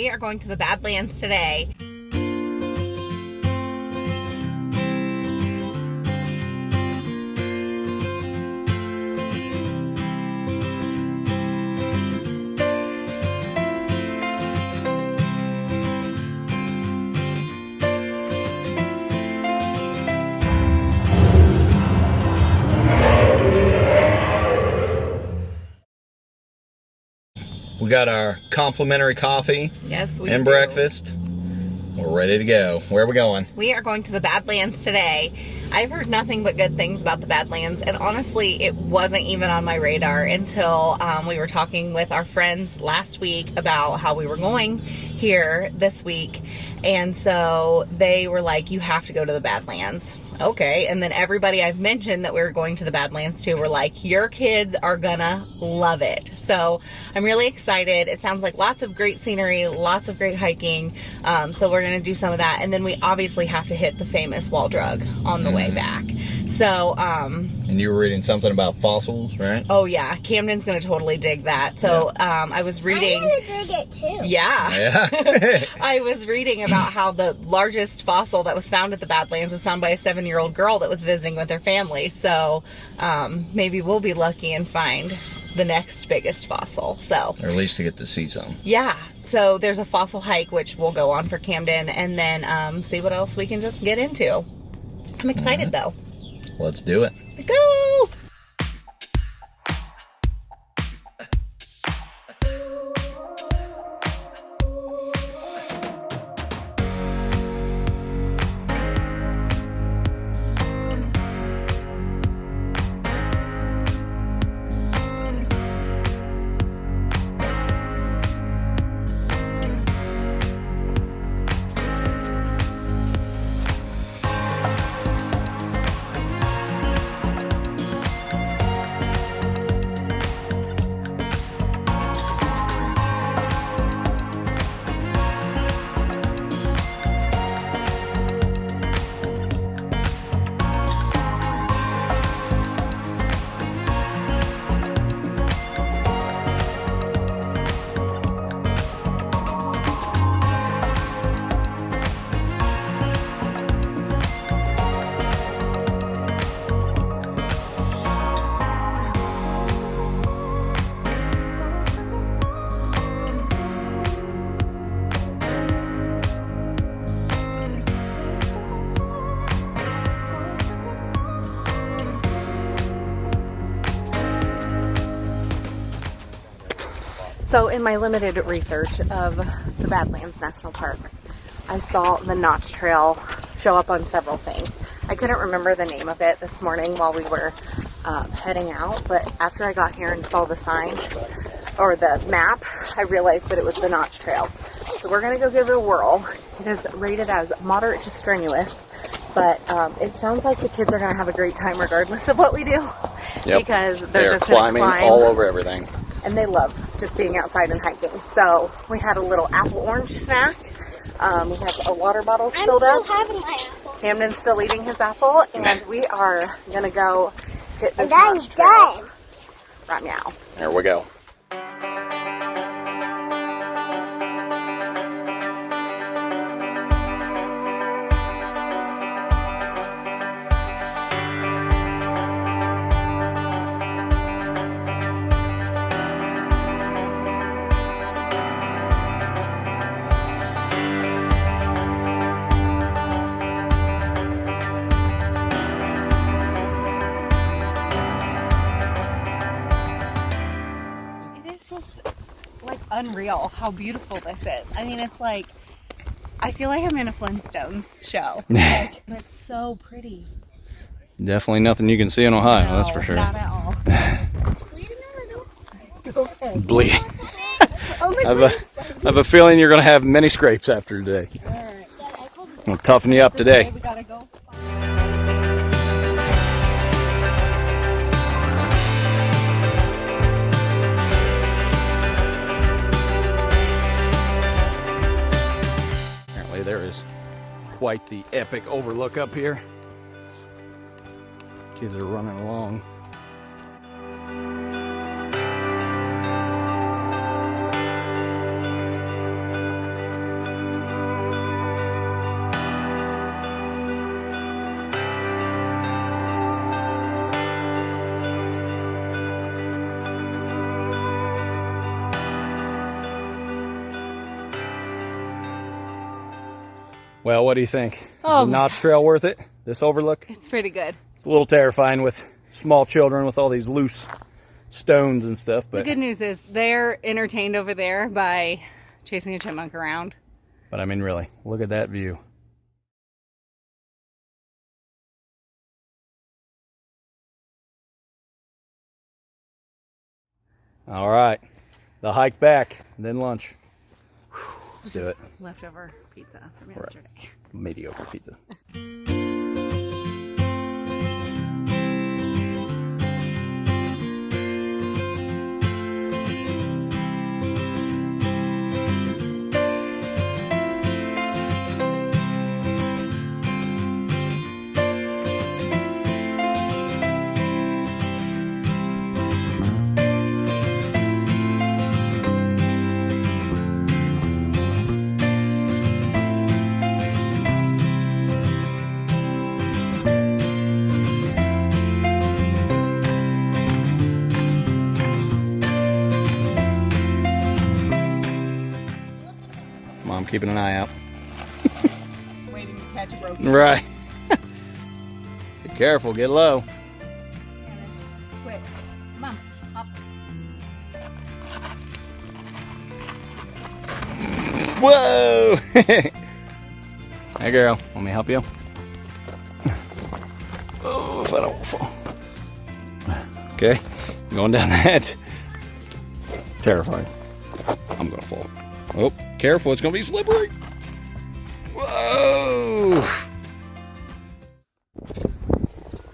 We are going to the Badlands today. We got our complimentary coffee and breakfast. We're ready to go. Where are we going? We are going to the Badlands today. I've heard nothing but good things about the Badlands, and honestly, it wasn't even on my radar until we were talking with our friends last week about how we were going here this week, and so they were like, you have to go to the Badlands. Okay, and then everybody I've mentioned that we were going to the Badlands to were like, your kids are gonna love it. So I'm really excited. It sounds like lots of great scenery, lots of great hiking. So we're gonna do some of that, and then we obviously have to hit the famous wall drug on the way back. So and you were reading something about fossils, right? Oh yeah, Camden's gonna totally dig that. So I was reading. I'm gonna dig it too. Yeah. I was reading about how the largest fossil that was found at the Badlands was found by a 7-year-old girl that was visiting with her family. So maybe we'll be lucky and find the next biggest fossil. So, or at least to get to see some. Yeah. So there's a fossil hike which we'll go on for Camden, and then see what else we can just get into. I'm excited though. Let's do it. Go! So in my limited research of the Badlands National Park, I saw the Notch Trail show up on several things. I couldn't remember the name of it this morning while we were heading out, but after I got here and saw the sign, or the map, I realized that it was the Notch Trail. So we're going to go give it a whirl. It is rated as moderate to strenuous, but it sounds like the kids are going to have a great time regardless of what we do. Yep. Because they're climbing all over everything. And they love just being outside and hiking. So we had a little apple orange snack. We have a water bottle filled up. I'm still having my apple. Camden's still eating his apple, and we are gonna go hit this And I'm Notch Trail done. right now. There we go. Just like unreal how beautiful this is. I mean, it's like, I feel like I'm in a Flintstones show. Like, it's so pretty. Definitely nothing you can see in Ohio, No, that's for sure. Not at all. Okay. Bleed. I have a feeling you're going to have many scrapes after today. All right. I'm going to toughen you up today. We gotta go. There is quite the epic overlook up here. Kids are running along. Well, what do you think? Oh, Is the Notch Trail worth it? This overlook? It's pretty good. It's a little terrifying with small children with all these loose stones and stuff. But the good news is they're entertained over there by chasing a chipmunk around. But I mean, really, look at that view. All right, the hike back, then lunch. Let's do it. Leftover pizza from yesterday. Mediocre pizza. Mom keeping an eye out. Waiting to catch a broken. Right. Be careful, get low. Quick. Mom, up. Whoa! Hey girl, want me to help you? Oh, if I don't fall. Okay, going down that. Terrifying. I'm gonna fall. Oh, careful, it's gonna be slippery. Whoa!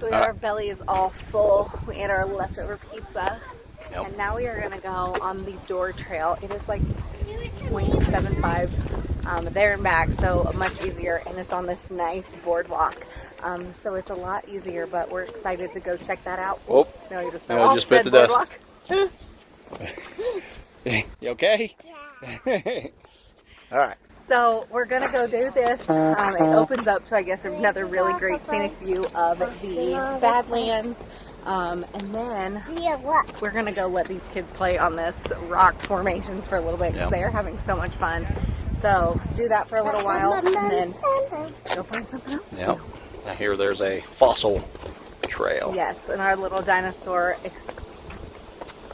So our belly is all full. We ate our leftover pizza. Yep. And now we are gonna go on the door trail. It is like 0.75 there and back, so much easier, and it's on this nice boardwalk. So it's a lot easier, but we're excited to go check that out. Oh, no, you just, no, just bit the dust. Boardwalk. You okay? Yeah. All right. So we're gonna go do this. It opens up to, I guess, another really great scenic view of the Badlands. And then we're gonna go let these kids play on this rock formations for a little bit because they're having so much fun. So do that for a little while and then go find something else to do. I hear there's a fossil trail. Yes, and our little dinosaur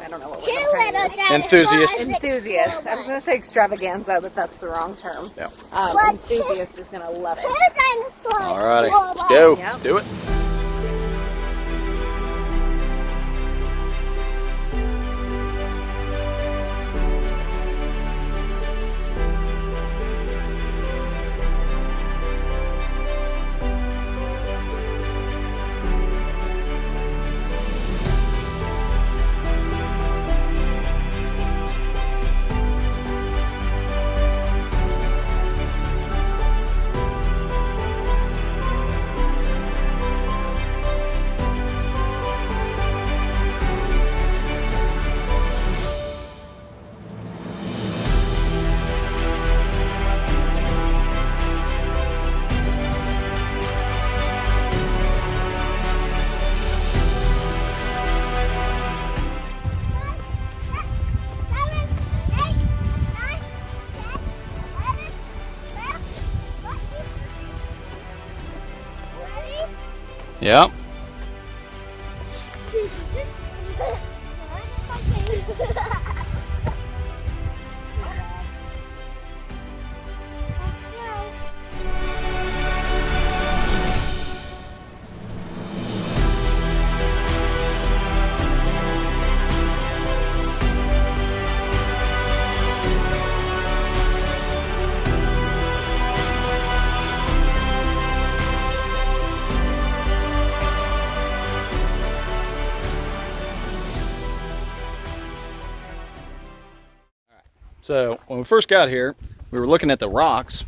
I don't know what Two we're little Enthusiast. Enthusiast. I was going to say extravaganza, but that's the wrong term. Yeah. Enthusiast is going to love it. All righty, let's go. Yep. Let's do it. Yep. So when we first got here, we were looking at the rocks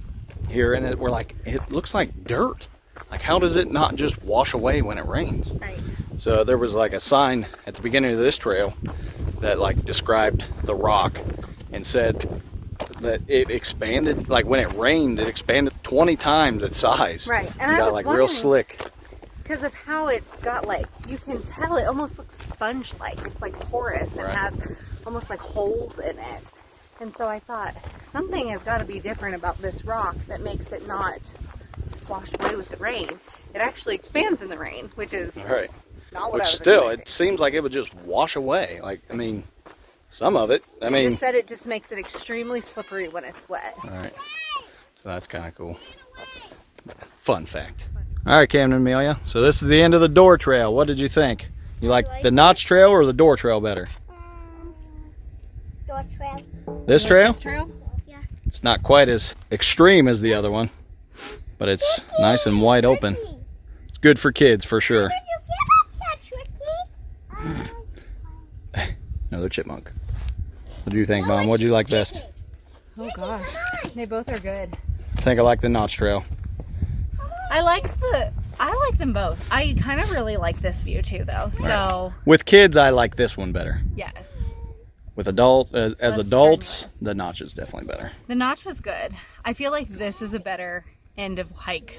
here, and we're like, it looks like dirt. Like, how does it not just wash away when it rains? Right. So there was like a sign at the beginning of this trail that like described the rock and said that it expanded, like when it rained, it expanded 20 times its size. Right. And it I got was like wondering, real slick. because of how it's got, like, you can tell it almost looks sponge-like. It's like porous and Right. has almost like holes in it. And so I thought, something has got to be different about this rock that makes it not just wash away with the rain. It actually expands in the rain, which is Right. not what I Which was still, expecting. it seems like it would just wash away. Like, I mean, some of it. I They mean, just said it just makes it extremely slippery when it's wet. all right. So that's kind of cool. Fun fact. All right, Camden, Amelia. So this is the end of the door trail. What did you think? You like the notch trail or the door trail better? Door trail. This trail? This trail? Yeah. It's not quite as extreme as the other one, but it's nice and wide open. It's good for kids for sure. Did you get that, Tricky? Another chipmunk. What do you think, Mom? What do you like best? Oh gosh, they both are good. I think I like the notch trail. I like them both. I kind of really like this view too, though. So With kids, I like this one better. yes, With as Less adults, strenuous. the notch is definitely better. the notch was good. I feel like this is a better end of hike.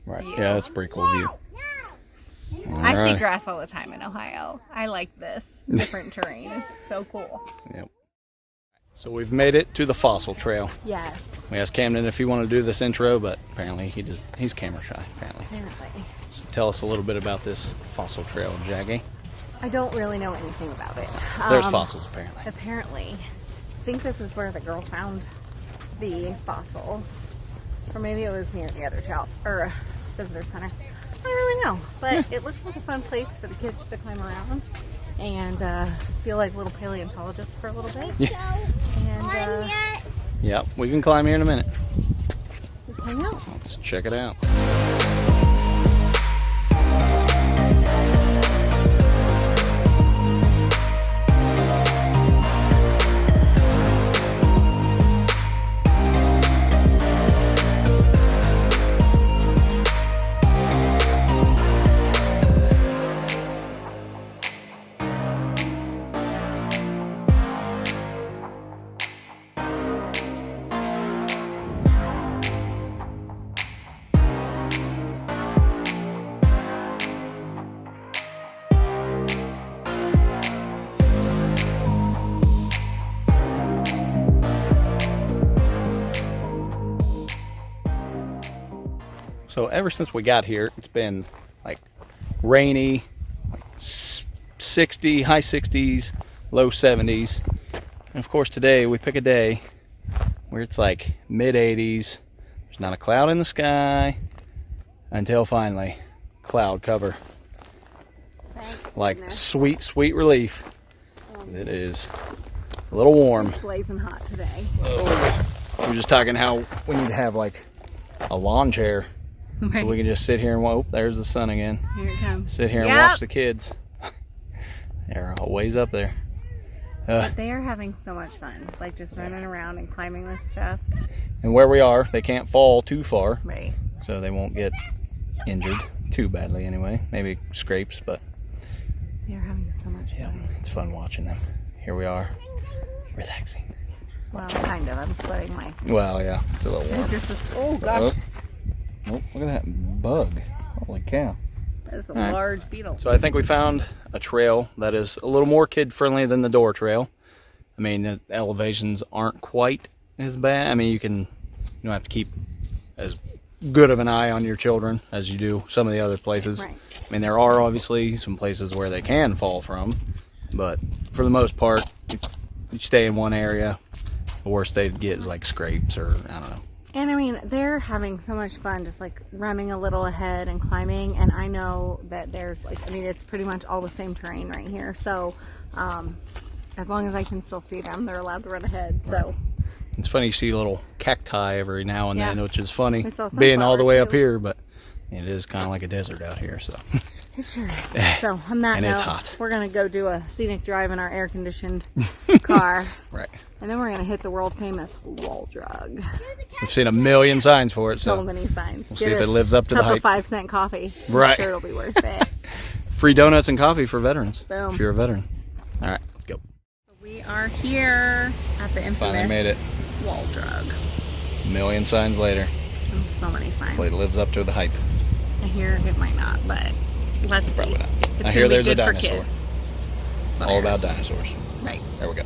Right. View. Yeah, that's a pretty cool view. I see Alright. grass all the time in Ohio. I like this different terrain. It's so cool. Yep. So we've made it to the fossil trail. Yes, We asked Camden if he wanted to do this intro, but apparently he's camera shy, apparently. apparently. So tell us a little bit about this fossil trail, Jaggy. I don't really know anything about it. There's fossils, apparently. Apparently. I think this is where the girl found the fossils. Or maybe it was near the other trail, or visitor center. I don't really know. But it looks like a fun place for the kids to climb around and feel like little paleontologists for a little bit. Yeah. And Yep, we can climb here in a minute. just hang out. Let's check it out. So ever since we got here, it's been like rainy, like 60, high 60s, low 70s. And of course today we pick a day where it's like mid 80s. There's not a cloud in the sky until finally cloud cover. It's like sweet, sweet relief. It is a little warm. Blazing hot today. Oh, we were just talking how we need to have like a lawn chair. Right. So we can just sit here and, oh, there's the sun again. Here it comes. Sit here and Yep. watch the kids. They're all ways up there. They are having so much fun. Like just running around and climbing this stuff. And where we are, they can't fall too far, Right. so they won't get injured too badly anyway. Maybe scrapes, but They are having so much yeah, fun. it's fun watching them. Here we are, relaxing. Well, kind of. I'm sweating my... Well, yeah, it's a little warm. It just is... Oh, gosh. Oh, look at that bug. Holy cow. That is a All right. large beetle. So I think we found a trail that is a little more kid-friendly than the door trail. I mean, the elevations aren't quite as bad. I mean, you don't have to keep as good of an eye on your children as you do some of the other places. Right. I mean, there are obviously some places where they can fall from, but for the most part, you stay in one area. The worst they get is like scrapes or, I don't know. And I mean, they're having so much fun just like running a little ahead and climbing. And I know that there's like, I mean, it's pretty much all the same terrain right here. So as long as I can still see them, they're allowed to run ahead. So It's funny, you see little cacti every now and then, Yeah. which is funny, We saw being all the sunflower, way up too. here, but it is kind of like a desert out here, so. it sure is. So on that And note, it's hot. we're going to go do a scenic drive in our air-conditioned car. Right. And then we're going to hit the world-famous wall drug. We've seen a million signs for it, So so many signs. we'll see if it lives up to the Cup of hype. 5-cent coffee. Right. I'm sure it'll be worth it. Free donuts and coffee for veterans. Boom. If you're a veteran. All right, let's go. We are here at the infamous Finally made it. wall drug. A million signs later. Oh, so many signs. Hopefully it lives up to the hype. I hear it might not, but let's Probably see. not. It's I gonna hear be there's a good for dinosaur. kids. That's what I All heard. about dinosaurs. Right. There we go.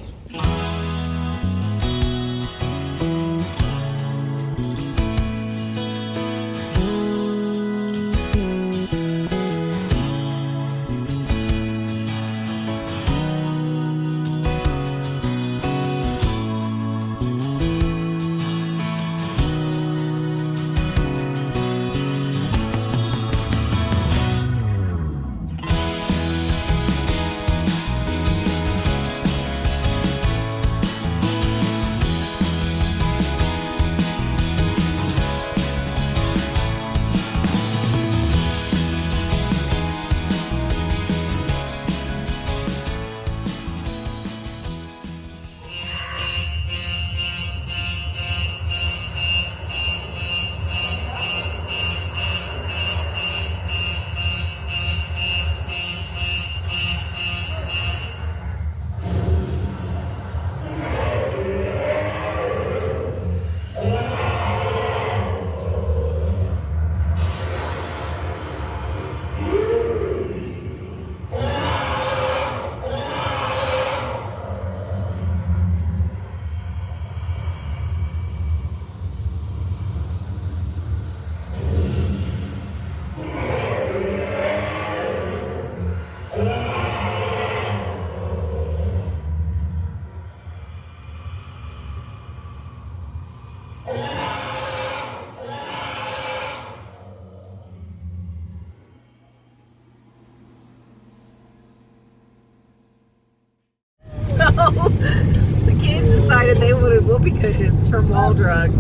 whoopee cushions from Waldrug.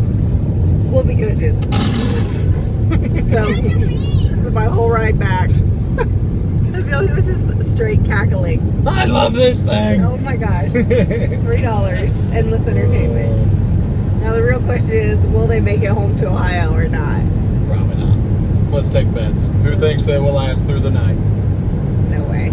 Whoopee cushions. So, this is my whole ride back. I feel he was just straight cackling. I love this thing. Oh my gosh. $3. Endless entertainment. Now the real question is, will they make it home to Ohio or not? Probably not. Let's take bets. Who thinks they will last through the night? No way.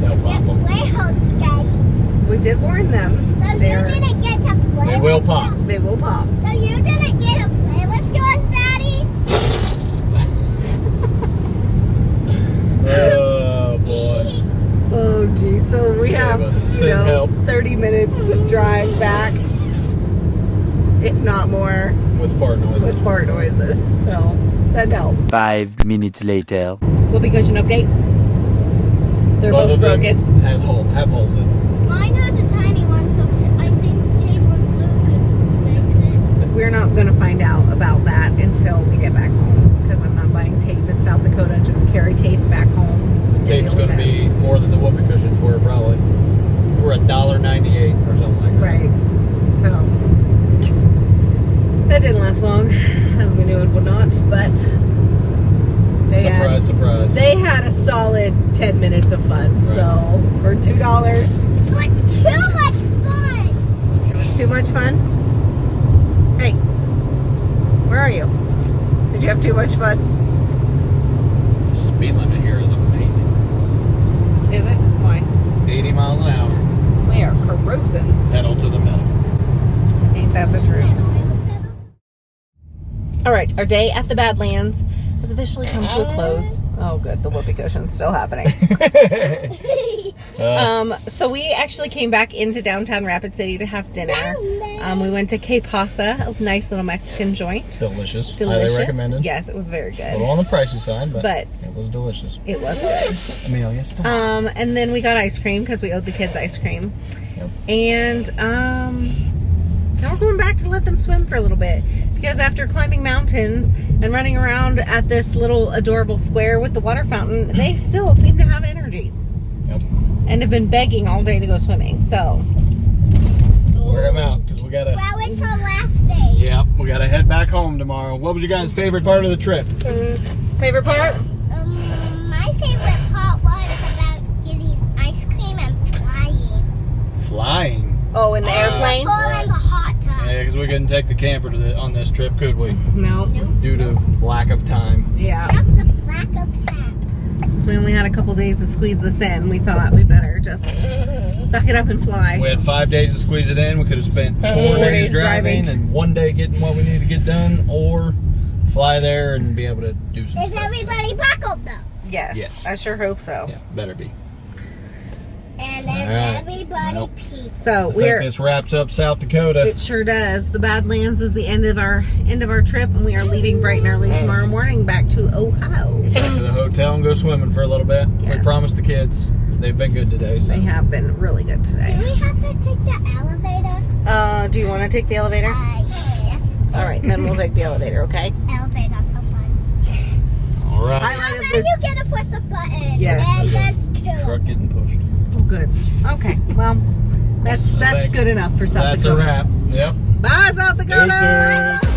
They'll pop them. Warehouse guys. We did warn them. So you didn't get to play. They will with pop. them? They will pop. So you didn't get to play with yours, Daddy? Oh boy. Oh geez. So we have Send help. 30 minutes of drive back, if not more, With fart noises. with fart noises. So send help. 5 minutes later. Whoopee cushion update. They're Both both of them broken. have holes in them. Mine has a tiny one, so I think tape or glue could fix it. We're not going to find out about that until we get back home, because I'm not buying tape in South Dakota just to carry tape back home. Tape's going to be more than the whoopee cushions were, probably. We're $1.98 or something like that. Right. So that didn't last long, as we knew it would not, but Surprise. they had a solid 10 minutes of fun. Right. So for $2, But too much fun! it was too much fun. Hey, where are you? Did you have too much fun? The speed limit here is amazing. Is it? Why? 80 miles an hour. We are cruising. Pedal to the metal. Ain't that the truth? All right, our day at the Badlands has officially come to a close. Oh, good. The whoopee cushion's still happening. So we actually came back into downtown Rapid City to have dinner. We went to Que Pasa, a nice little Mexican joint. Delicious. Delicious. Highly recommended. Yes, it was very A good. little on the pricey side, but But it was delicious. it was good. Amelia, stop. And then we got ice cream because we owed the kids ice cream. Yep. And now we're going back to let them swim for a little bit, because after climbing mountains and running around at this little adorable square with the water fountain, they still seem to have energy. Yep. And have been begging all day to go swimming. So Wear them out because we gotta. Well, it's our last day. Yep, we gotta head back home tomorrow. What was your guys' favorite part of the trip? favorite part? My favorite part was about getting ice cream and flying. Flying. Oh, in the airplane? Or in the hot tub. Yeah, because we couldn't take the camper on this trip, could we? No. Due to lack of time. Yeah. That's the black of hat. Since we only had a couple days to squeeze this in, we thought we better just suck it up and fly. We had 5 days to squeeze it in. We could have spent 4 days driving and 1 day getting what we needed to get done, or fly there and be able to do some Is stuff. everybody buckled though? Yes. Yes. I sure hope so. Yeah, better be. And is Alright. everybody Nope. pizza? So I think we're this wraps up South Dakota. it sure does. The Badlands is the end of our trip, and we are leaving bright and early tomorrow morning back to Ohio. Back to the hotel and go swimming for a little bit. Yes. We promised the kids. They've been good today. So. They have been really good Do today. we have to take the elevator? Do you want to take the elevator? Yes. All right, then we'll take the elevator, okay? Elevator's so fun. All right. Highlight of Then the you get to push a button. Yes. And there's 2. Truck getting pushed. oh, good. Okay, well, that's good enough for South That's a Dakota. wrap. Yep. Bye, South Dakota. Deuces.